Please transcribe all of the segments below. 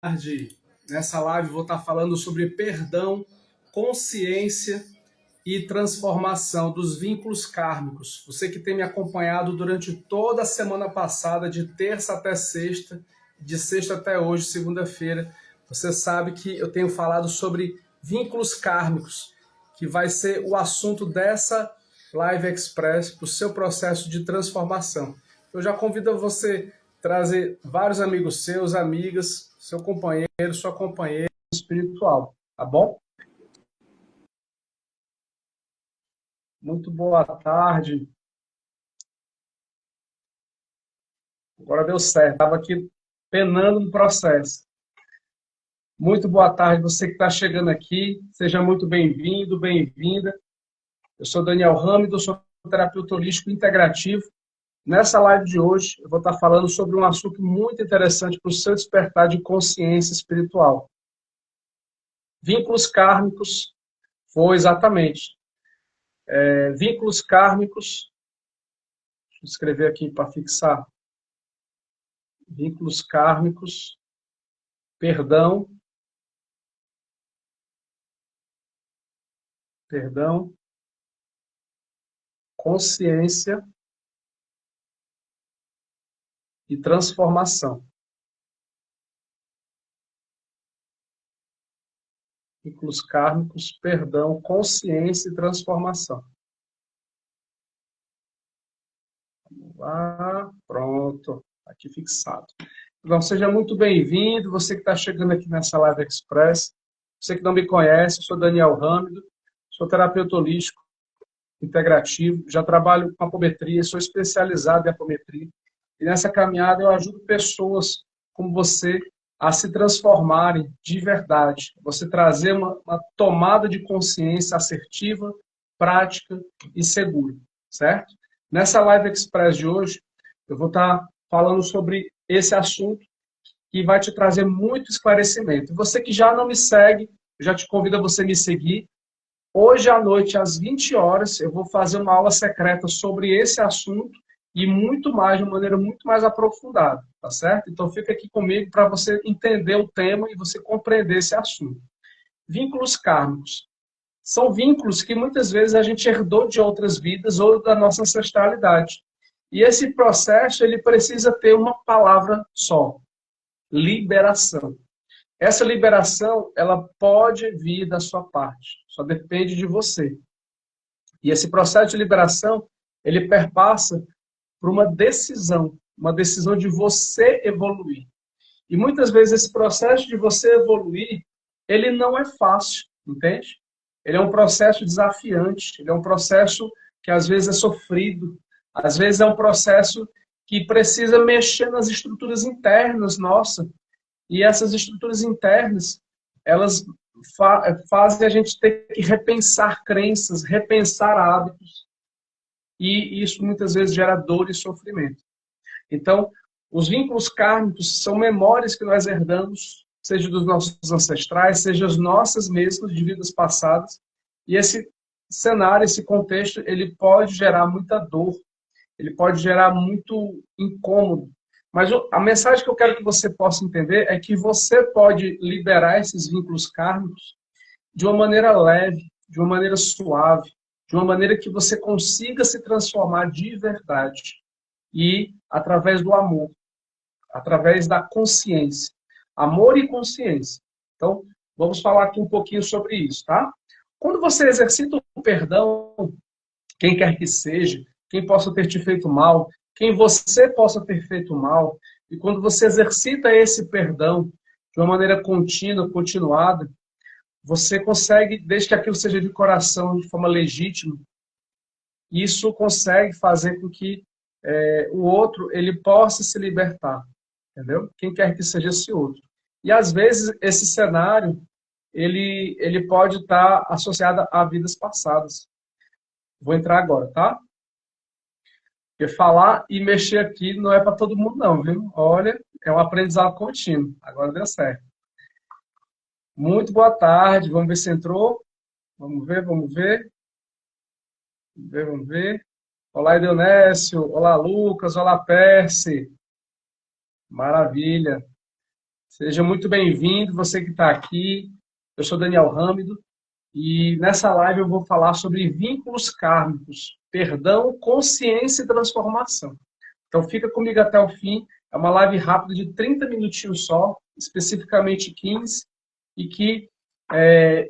Tarde. Nessa live vou estar falando sobre perdão, consciência e transformação dos vínculos kármicos. Você que tem me acompanhado durante toda a semana passada, de terça até sexta, de sexta até hoje, segunda-feira, você sabe que eu tenho falado sobre vínculos kármicos, que vai ser o assunto dessa Live Express para o seu processo de transformação. Eu já convido você a trazer vários amigos seus, amigas, seu companheiro, sua companheira espiritual, tá bom? Muito boa tarde. Agora deu certo. Estava aqui penando no processo. Muito boa tarde, você que está chegando aqui. Seja muito bem-vindo, bem-vinda. Eu sou Daniel Hamido, sou terapeuta holístico integrativo. Nessa live de hoje, eu vou estar falando sobre um assunto muito interessante para o seu despertar de consciência espiritual. Vínculos kármicos, foi exatamente. Vínculos kármicos, deixa eu escrever aqui para fixar. Vínculos kármicos, perdão, consciência e transformação. Vínculos kármicos, perdão, consciência e transformação. Ah, pronto, aqui fixado. Então, seja muito bem-vindo, você que está chegando aqui nessa Live Express. Você que não me conhece, eu sou Daniel Hamido, sou terapeuta holístico integrativo, já trabalho com apometria, sou especializado em apometria. E nessa caminhada eu ajudo pessoas como você a se transformarem de verdade. Você trazer uma tomada de consciência assertiva, prática e segura, certo? Nessa Live Express de hoje, eu vou estar falando sobre esse assunto que vai te trazer muito esclarecimento. Você que já não me segue, eu já te convido a você me seguir. Hoje à noite, às 20 horas, eu vou fazer uma aula secreta sobre esse assunto e muito mais, de uma maneira muito mais aprofundada, tá certo? Então fica aqui comigo para você entender o tema e você compreender esse assunto. Vínculos kármicos. São vínculos que muitas vezes a gente herdou de outras vidas ou da nossa ancestralidade. E esse processo, ele precisa ter uma palavra só: liberação. Essa liberação, ela pode vir da sua parte, só depende de você. E esse processo de liberação, ele perpassa por uma decisão de você evoluir. E muitas vezes esse processo de você evoluir, ele não é fácil, entende? Ele é um processo desafiante, ele é um processo que às vezes é sofrido, às vezes é um processo que precisa mexer nas estruturas internas nossa. E essas estruturas internas, elas fazem a gente ter que repensar crenças, repensar hábitos, e isso muitas vezes gera dor e sofrimento. Então, os vínculos kármicos são memórias que nós herdamos, seja dos nossos ancestrais, seja as nossas mesmas de vidas passadas, e esse cenário, esse contexto, ele pode gerar muita dor, ele pode gerar muito incômodo. Mas a mensagem que eu quero que você possa entender é que você pode liberar esses vínculos kármicos de uma maneira leve, de uma maneira suave, de uma maneira que você consiga se transformar de verdade. E através do amor, através da consciência. Amor e consciência. Então, vamos falar aqui um pouquinho sobre isso, tá? Quando você exercita o perdão, quem quer que seja, quem possa ter te feito mal, quem você possa ter feito mal, e quando você exercita esse perdão de uma maneira contínua, continuada, você consegue, desde que aquilo seja de coração, de forma legítima, isso consegue fazer com que o outro ele possa se libertar, entendeu? Quem quer que seja esse outro. E às vezes esse cenário ele pode estar associado a vidas passadas. Vou entrar agora, tá? Porque falar e mexer aqui não é para todo mundo não, viu? Olha, é um aprendizado contínuo. Agora deu certo. Muito boa tarde. Vamos ver se entrou. Vamos ver, vamos ver. Vamos ver, vamos ver. Olá, Edeonésio. Olá, Lucas. Olá, Percy. Maravilha. Seja muito bem-vindo, você que está aqui. Eu sou Daniel Hâmido e nessa live eu vou falar sobre vínculos kármicos, perdão, consciência e transformação. Então fica comigo até o fim. É uma live rápida de 30 minutinhos só, especificamente 15, e que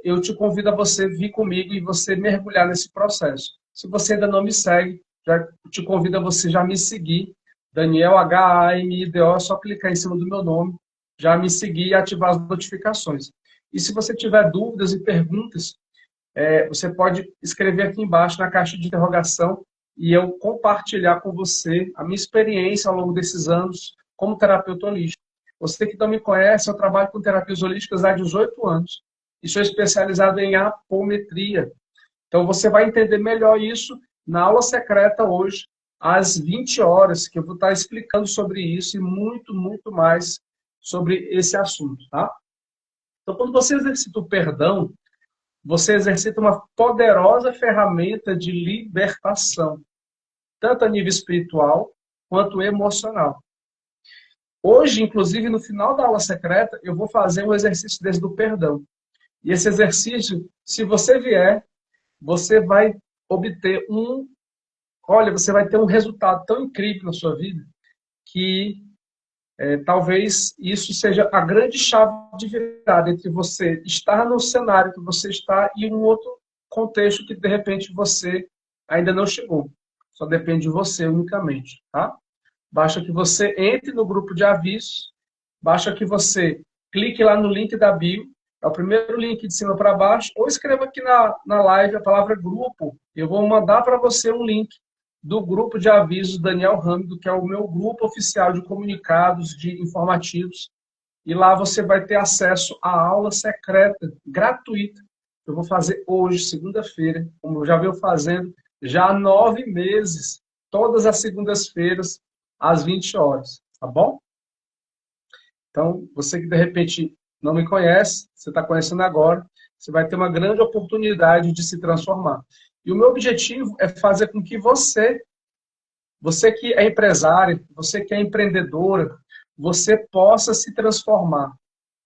eu te convido a você vir comigo e você mergulhar nesse processo. Se você ainda não me segue, já te convido a você já me seguir. Daniel Hamido, é só clicar em cima do meu nome, já me seguir e ativar as notificações. E se você tiver dúvidas e perguntas, você pode escrever aqui embaixo na caixa de interrogação e eu compartilhar com você a minha experiência ao longo desses anos como terapeuta holístico. Você que não me conhece, eu trabalho com terapias holísticas há 18 anos e sou especializado em apometria. Então você vai entender melhor isso na aula secreta hoje, às 20 horas, que eu vou estar explicando sobre isso e muito, muito mais sobre esse assunto, tá? Então, quando você exercita o perdão, você exercita uma poderosa ferramenta de libertação, tanto a nível espiritual quanto emocional. Hoje, inclusive, no final da aula secreta, eu vou fazer um exercício desse do perdão. E esse exercício, se você vier, você vai obter você vai ter um resultado tão incrível na sua vida que talvez isso seja a grande chave de virada entre você estar no cenário que você está e um outro contexto que, de repente, você ainda não chegou. Só depende de você unicamente, tá? Basta que você entre no grupo de avisos, basta que você clique lá no link da bio, é o primeiro link de cima para baixo, ou escreva aqui na live a palavra grupo. Eu vou mandar para você um link do grupo de avisos Daniel Hâmido, que é o meu grupo oficial de comunicados, de informativos. E lá você vai ter acesso à aula secreta, gratuita. Eu vou fazer hoje, segunda-feira, como eu já venho fazendo já há 9 meses, todas as segundas-feiras, às 20 horas. Tá bom? Então, você que de repente não me conhece, você está conhecendo agora, você vai ter uma grande oportunidade de se transformar. E o meu objetivo é fazer com que você que é empresária, você que é empreendedora, você possa se transformar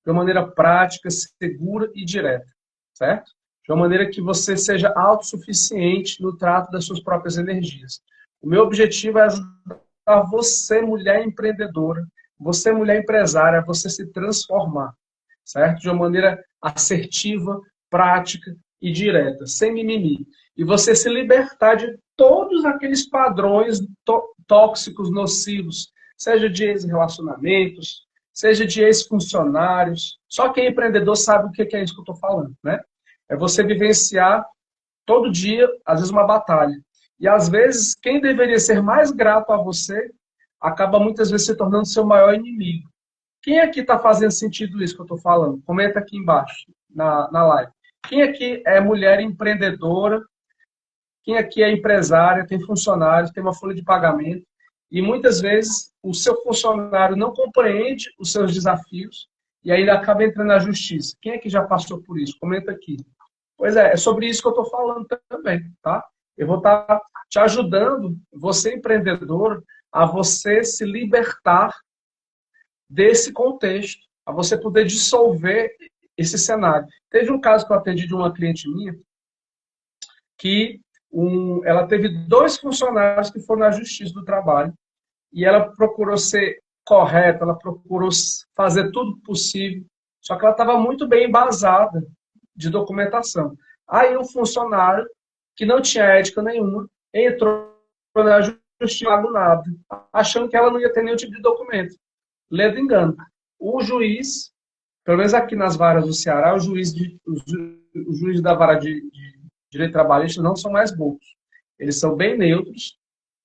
de uma maneira prática, segura e direta, certo? De uma maneira que você seja autossuficiente no trato das suas próprias energias. O meu objetivo é ajudar você, mulher empreendedora, você, mulher empresária, a você se transformar, certo? De uma maneira assertiva, prática e direta, sem mimimi. E você se libertar de todos aqueles padrões tóxicos, nocivos, seja de ex-relacionamentos, seja de ex-funcionários. Só quem é empreendedor sabe o que é isso que eu estou falando, né? É você vivenciar todo dia, às vezes, uma batalha. E, às vezes, quem deveria ser mais grato a você acaba, muitas vezes, se tornando seu maior inimigo. Quem aqui está fazendo sentido isso que eu estou falando? Comenta aqui embaixo, na live. Quem aqui é mulher empreendedora? Quem aqui é empresária, tem funcionários, tem uma folha de pagamento? E, muitas vezes, o seu funcionário não compreende os seus desafios e aí ele acaba entrando na justiça. Quem aqui já passou por isso? Comenta aqui. Pois é sobre isso que eu estou falando também, tá? Eu vou estar te ajudando, você empreendedor, a você se libertar desse contexto, a você poder dissolver esse cenário. Teve um caso que eu atendi de uma cliente minha, que ela teve 2 funcionários que foram na Justiça do Trabalho, e ela procurou ser correta, ela procurou fazer tudo possível, só que ela estava muito bem embasada de documentação. Aí um funcionário, que não tinha ética nenhuma, entrou na justiça do nada, achando que ela não ia ter nenhum tipo de documento. Ledo engano. O juiz, pelo menos aqui nas varas do Ceará, os juízes da vara de direito trabalhista não são mais bobos. Eles são bem neutros,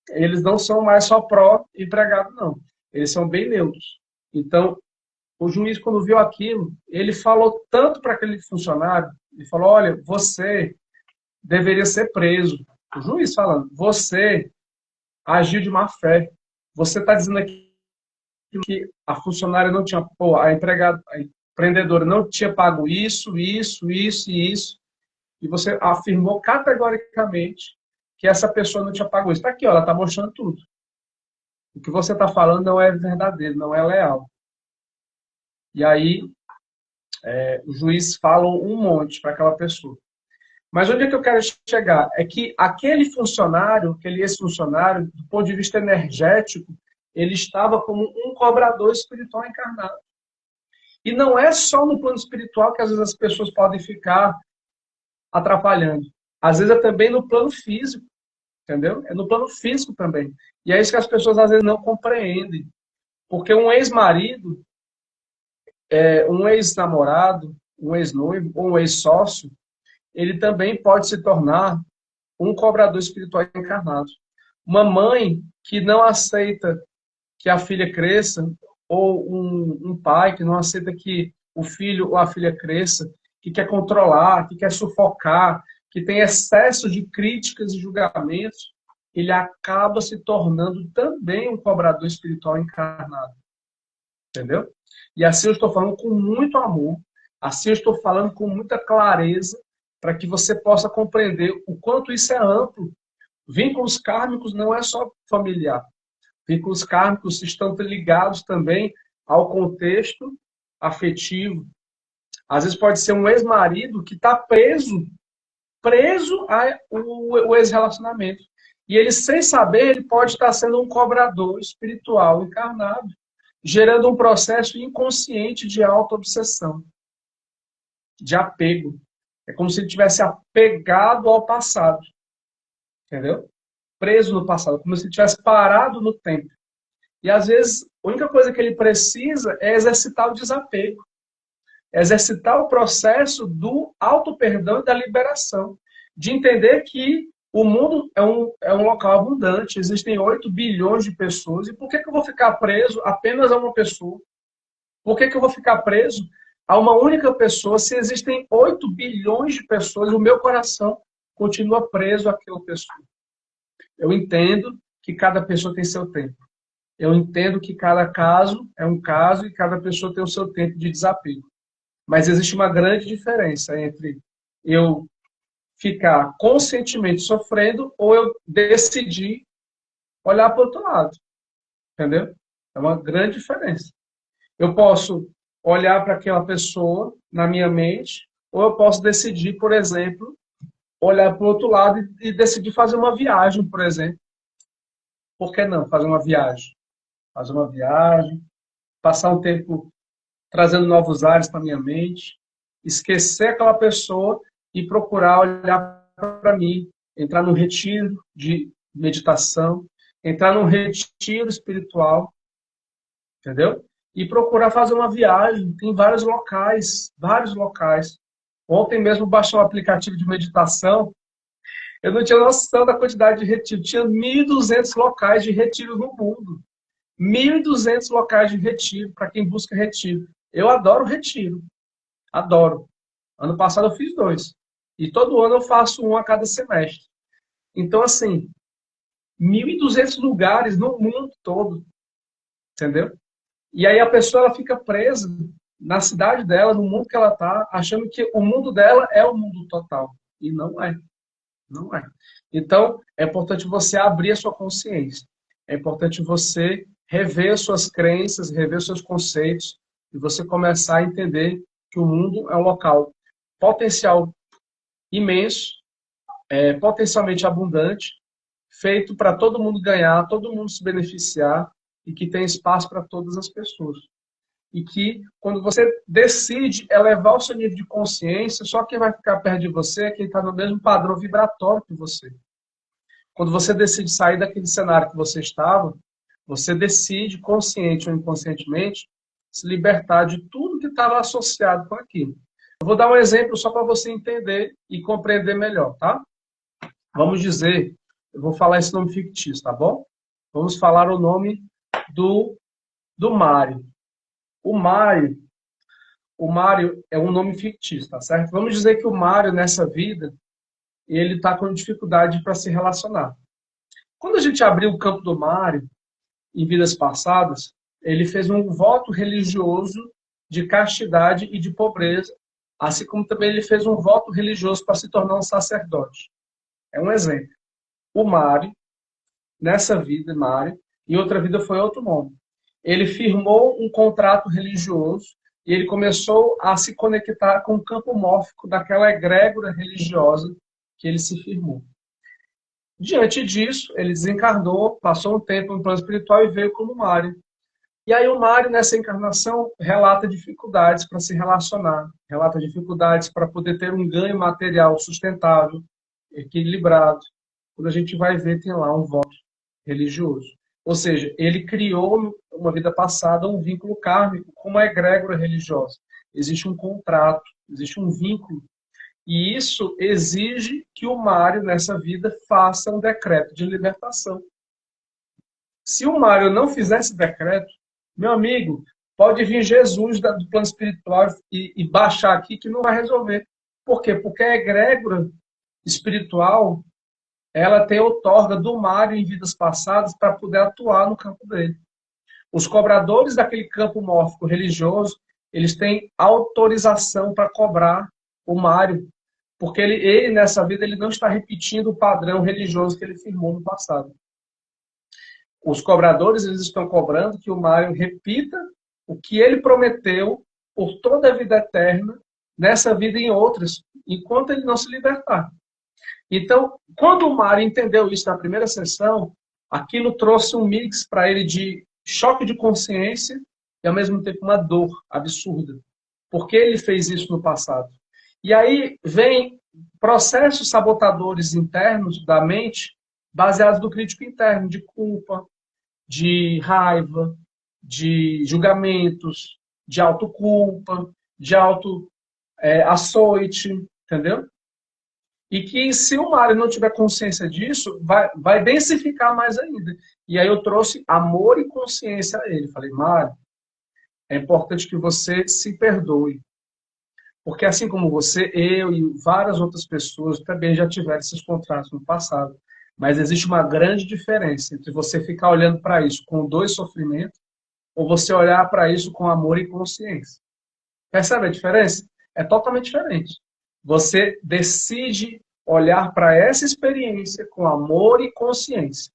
eles não são mais só pró-empregado, não. Eles são bem neutros. Então, o juiz, quando viu aquilo, ele falou tanto para aquele funcionário, ele falou, olha, você deveria ser preso. O juiz falando, você agiu de má fé. Você está dizendo aqui que a funcionária não tinha, a empregada, a empreendedora não tinha pago isso, isso, isso e isso, e você afirmou categoricamente que essa pessoa não tinha pago isso. Está aqui, ó, ela está mostrando tudo. O que você está falando não é verdadeiro, não é leal. E aí o juiz fala um monte para aquela pessoa. Mas onde é que eu quero chegar? É que aquele funcionário, aquele ex-funcionário, do ponto de vista energético, ele estava como um cobrador espiritual encarnado. E não é só no plano espiritual que às vezes as pessoas podem ficar atrapalhando. Às vezes é também no plano físico, entendeu? É no plano físico também. E é isso que as pessoas às vezes não compreendem. Porque um ex-marido, um ex-namorado, um ex-noivo ou um ex-sócio, ele também pode se tornar um cobrador espiritual encarnado. Uma mãe que não aceita que a filha cresça, ou um pai que não aceita que o filho ou a filha cresça, que quer controlar, que quer sufocar, que tem excesso de críticas e julgamentos, ele acaba se tornando também um cobrador espiritual encarnado. Entendeu? E assim eu estou falando com muito amor, assim eu estou falando com muita clareza, para que você possa compreender o quanto isso é amplo. Vínculos kármicos não é só familiar. Vínculos kármicos estão ligados também ao contexto afetivo. Às vezes pode ser um ex-marido que está preso ao ex-relacionamento. E ele, sem saber, ele pode estar sendo um cobrador espiritual encarnado, gerando um processo inconsciente de auto-obsessão, de apego. É como se ele tivesse apegado ao passado. Entendeu? Preso no passado, como se ele tivesse parado no tempo. E às vezes, a única coisa que ele precisa é exercitar o desapego, exercitar o processo do auto-perdão e da liberação, de entender que o mundo é um local abundante, existem 8 bilhões de pessoas, e por que eu vou ficar preso apenas a uma pessoa? Por que eu vou ficar preso a uma única pessoa se existem 8 bilhões de pessoas e o meu coração continua preso àquela pessoa? Eu entendo que cada pessoa tem seu tempo. Eu entendo que cada caso é um caso e cada pessoa tem o seu tempo de desapego. Mas existe uma grande diferença entre eu ficar conscientemente sofrendo ou eu decidir olhar para o outro lado. Entendeu? É uma grande diferença. Eu posso olhar para aquela pessoa na minha mente, ou eu posso decidir, por exemplo, olhar para o outro lado e decidir fazer uma viagem, por exemplo. Por que não fazer uma viagem? Fazer uma viagem, passar um tempo trazendo novos ares para minha mente, esquecer aquela pessoa e procurar olhar para mim, entrar num retiro de meditação, entrar num retiro espiritual, entendeu? E procurar fazer uma viagem. Tem vários locais, vários locais. Ontem mesmo baixei um aplicativo de meditação. Eu não tinha noção da quantidade de retiro. Tinha 1.200 locais de retiro no mundo. 1.200 locais de retiro, para quem busca retiro. Eu adoro retiro. Adoro. Ano passado eu fiz 2. E todo ano eu faço um a cada semestre. Então, assim, 1.200 lugares no mundo todo. Entendeu? E aí a pessoa ela fica presa na cidade dela, no mundo que ela está, achando que o mundo dela é o mundo total. E não é. Não é. Então, é importante você abrir a sua consciência. É importante você rever suas crenças, rever seus conceitos, e você começar a entender que o mundo é um local potencial imenso, potencialmente abundante, feito para todo mundo ganhar, todo mundo se beneficiar, e que tem espaço para todas as pessoas. E que, quando você decide elevar o seu nível de consciência, só quem vai ficar perto de você é quem está no mesmo padrão vibratório que você. Quando você decide sair daquele cenário que você estava, você decide, consciente ou inconscientemente, se libertar de tudo que estava associado com aquilo. Eu vou dar um exemplo só para você entender e compreender melhor, tá? Vamos dizer, eu vou falar esse nome fictício, tá bom? Vamos falar o nome do Mário. O Mário é um nome fictício, tá certo? Vamos dizer que o Mário, nessa vida, ele está com dificuldade para se relacionar. Quando a gente abriu o campo do Mário, em vidas passadas, ele fez um voto religioso de castidade e de pobreza, assim como também ele fez um voto religioso para se tornar um sacerdote. É um exemplo. O Mário, nessa vida, Mário, em outra vida foi outro nome. Ele firmou um contrato religioso e ele começou a se conectar com o campo mórfico daquela egrégora religiosa que ele se firmou. Diante disso, ele desencarnou, passou um tempo no plano espiritual e veio como Mário. E aí o Mário, nessa encarnação, relata dificuldades para se relacionar, relata dificuldades para poder ter um ganho material sustentável, equilibrado. Quando a gente vai ver, tem lá um voto religioso. Ou seja, ele criou, uma vida passada, um vínculo kármico com uma egrégora religiosa. Existe um contrato, existe um vínculo. E isso exige que o Mário, nessa vida, faça um decreto de libertação. Se o Mário não fizer esse decreto, meu amigo, pode vir Jesus do plano espiritual e baixar aqui que não vai resolver. Por quê? Porque a egrégora espiritual, ela tem outorga do Mário em vidas passadas para poder atuar no campo dele. Os cobradores daquele campo mórfico religioso, eles têm autorização para cobrar o Mário, porque ele, nessa vida, ele não está repetindo o padrão religioso que ele firmou no passado. Os cobradores, eles estão cobrando que o Mário repita o que ele prometeu por toda a vida eterna, nessa vida e em outras, enquanto ele não se libertar. Então, quando o Mário entendeu isso na primeira sessão, aquilo trouxe um mix para ele de choque de consciência e, ao mesmo tempo, uma dor absurda. Porque ele fez isso no passado. E aí vem processos sabotadores internos da mente, baseados no crítico interno, de culpa, de raiva, de julgamentos, de autoculpa, de açoite, entendeu? E que se o Mário não tiver consciência disso, vai densificar mais ainda. E aí eu trouxe amor e consciência a ele. Falei, Mário, é importante que você se perdoe. Porque assim como você, eu e várias outras pessoas também já tiveram esses contratos no passado. Mas existe uma grande diferença entre você ficar olhando para isso com dor e sofrimento ou você olhar para isso com amor e consciência. Percebe a diferença? É totalmente diferente. Você decide olhar para essa experiência com amor e consciência.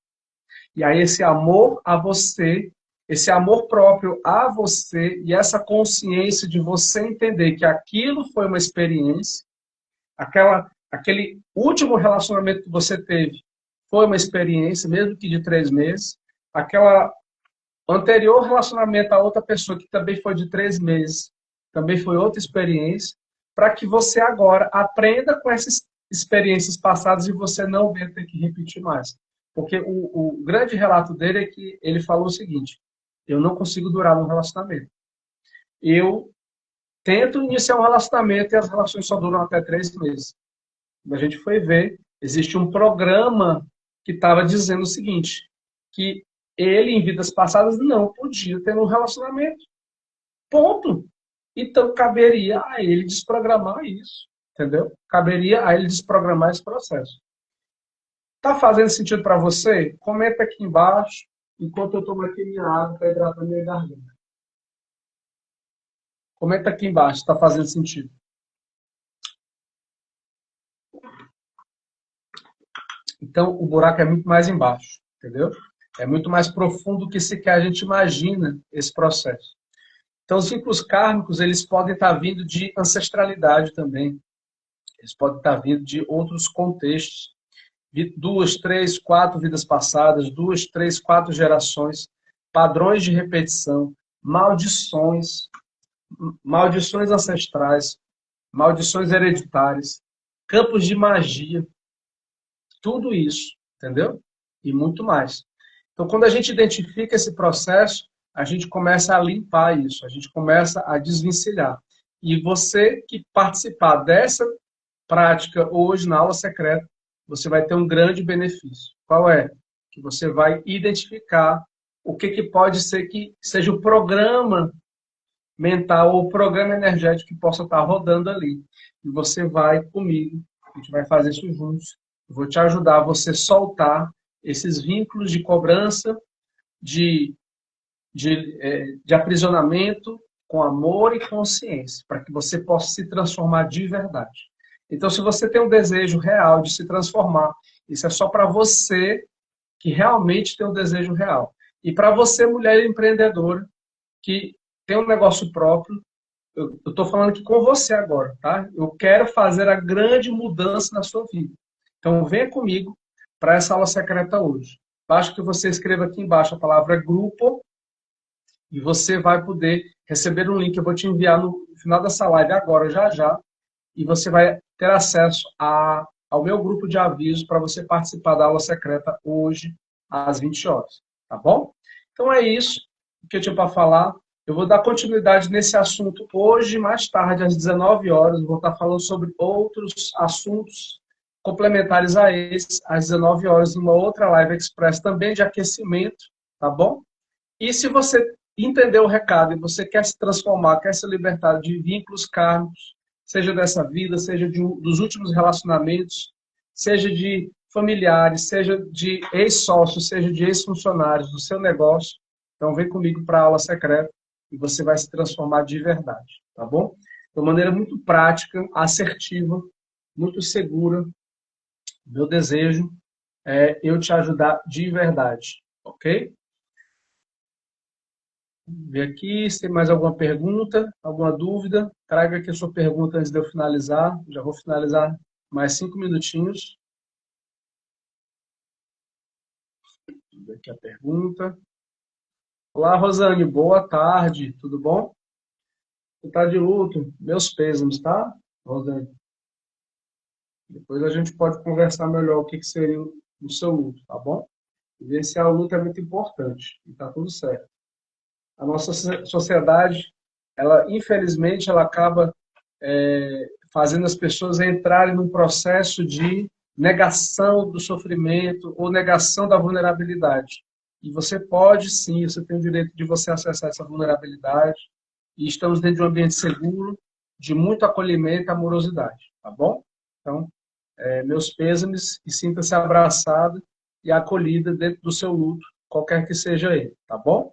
E aí esse amor a você, esse amor próprio a você e essa consciência de você entender que aquilo foi uma experiência, aquele último relacionamento que você teve foi uma experiência, mesmo que de 3 meses, aquela anterior relacionamento a outra pessoa que também foi de 3 meses, também foi outra experiência, para que você agora aprenda com essas experiências passadas e você não venha ter que repetir mais. Porque o grande relato dele é que ele falou o seguinte: eu não consigo durar num relacionamento. Eu tento iniciar um relacionamento e as relações só duram até 3 meses. A gente foi ver, existe um programa que estava dizendo o seguinte, que ele, em vidas passadas, não podia ter um relacionamento. Ponto. Então, caberia a ele desprogramar isso. Entendeu? Caberia a ele desprogramar esse processo. Tá fazendo sentido para você? Comenta aqui embaixo, enquanto eu tomo aqui minha água para hidratar minha garganta. Comenta aqui embaixo, está fazendo sentido. Então, o buraco é muito mais embaixo, entendeu? É muito mais profundo do que sequer a gente imagina esse processo. Então, os vínculos kármicos, eles podem estar vindo de ancestralidade também. Eles podem estar vindo de outros contextos. De 2, 3, 4 vidas passadas, 2, 3, 4 gerações, padrões de repetição, maldições ancestrais, maldições hereditárias, campos de magia, tudo isso, entendeu? E muito mais. Então, quando a gente identifica esse processo, a gente começa a limpar isso, a gente começa a desvencilhar. E você que participar dessa prática hoje na aula secreta, você vai ter um grande benefício. Qual é? Que você vai identificar o que pode ser que seja o programa mental ou o programa energético que possa estar rodando ali. E você vai comigo, a gente vai fazer isso juntos. Eu vou te ajudar a você soltar esses vínculos de cobrança, de aprisionamento com amor e consciência, para que você possa se transformar de verdade. Então, se você tem um desejo real de se transformar, isso é só para você que realmente tem um desejo real. E para você, mulher empreendedora, que tem um negócio próprio, eu estou falando aqui com você agora, tá? Eu quero fazer a grande mudança na sua vida. Então, venha comigo para essa aula secreta hoje. Basta que você escreva aqui embaixo a palavra grupo e você vai poder receber um link. Eu vou te enviar no final dessa live agora, já já, e você vai ter acesso ao meu grupo de avisos para você participar da aula secreta hoje, às 20 horas. Tá bom? Então é isso que eu tinha para falar. Eu vou dar continuidade nesse assunto hoje, mais tarde, às 19 horas. Eu vou estar falando sobre outros assuntos complementares a esses, às 19 horas, em uma outra live express também de aquecimento, tá bom? E se você entendeu o recado e você quer se transformar, quer se libertar de vínculos kármicos, seja dessa vida, seja dos últimos relacionamentos, seja de familiares, seja de ex-sócios, seja de ex-funcionários do seu negócio, então vem comigo para a aula secreta e você vai se transformar de verdade, tá bom? De uma maneira muito prática, assertiva, muito segura. Meu desejo é eu te ajudar de verdade, ok? Ver aqui se tem mais alguma pergunta, alguma dúvida. Traga aqui a sua pergunta antes de eu finalizar. Já vou finalizar mais 5 minutinhos. Vamos ver aqui a pergunta. Olá, Rosane. Boa tarde. Tudo bom? Você está de luto? Meus pêsames, tá, Rosane? Depois a gente pode conversar melhor o que seria o seu luto, tá bom? Vivenciar o luto é muito importante. E tá tudo certo. A nossa sociedade, ela infelizmente, ela acaba fazendo as pessoas entrarem num processo de negação do sofrimento ou negação da vulnerabilidade. E você pode, sim, você tem o direito de você acessar essa vulnerabilidade. E estamos dentro de um ambiente seguro, de muito acolhimento e amorosidade, tá bom? Então, meus pêsames e sinta-se abraçada e acolhida dentro do seu luto, qualquer que seja ele, tá bom?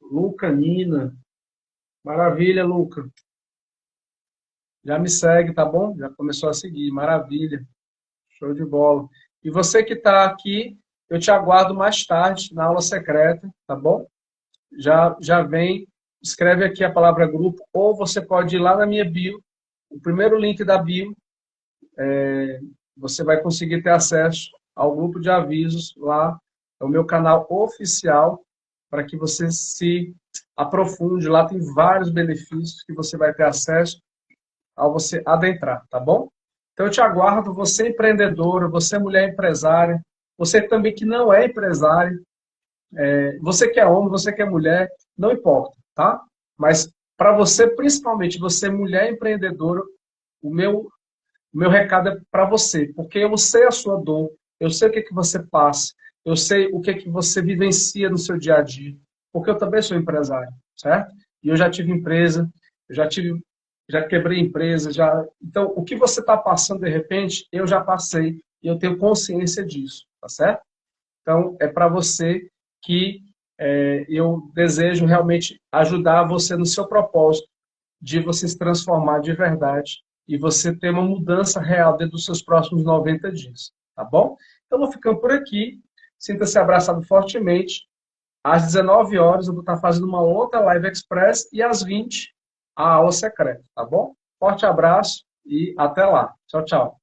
Luca, Nina. Maravilha, Luca. Já me segue, tá bom? Já começou a seguir. Maravilha. Show de bola. E você que está aqui, eu te aguardo mais tarde na aula secreta, tá bom? Já vem, escreve aqui a palavra grupo, ou você pode ir lá na minha bio, o primeiro link da bio, você vai conseguir ter acesso ao grupo de avisos lá, é o meu canal oficial, para que você se aprofunde. Lá tem vários benefícios que você vai ter acesso ao você adentrar, tá bom? Então eu te aguardo, você empreendedora, você mulher empresária, você também que não é empresária, você que é homem, você que é mulher, não importa, tá? Mas para você, principalmente, você mulher empreendedora, o meu recado é para você, porque eu sei a sua dor, eu sei o que você passa, eu sei o que você vivencia no seu dia a dia, porque eu também sou empresário, certo? E eu já tive empresa, eu já quebrei empresa, então o que você está passando de repente, eu já passei e eu tenho consciência disso, tá certo? Então é para você que eu desejo realmente ajudar você no seu propósito de você se transformar de verdade e você ter uma mudança real dentro dos seus próximos 90 dias, tá bom? Então, eu vou ficando por aqui. Sinta-se abraçado fortemente. Às 19 horas, eu vou estar fazendo uma outra Live Express e às 20, a aula secreta, tá bom? Forte abraço e até lá. Tchau, tchau.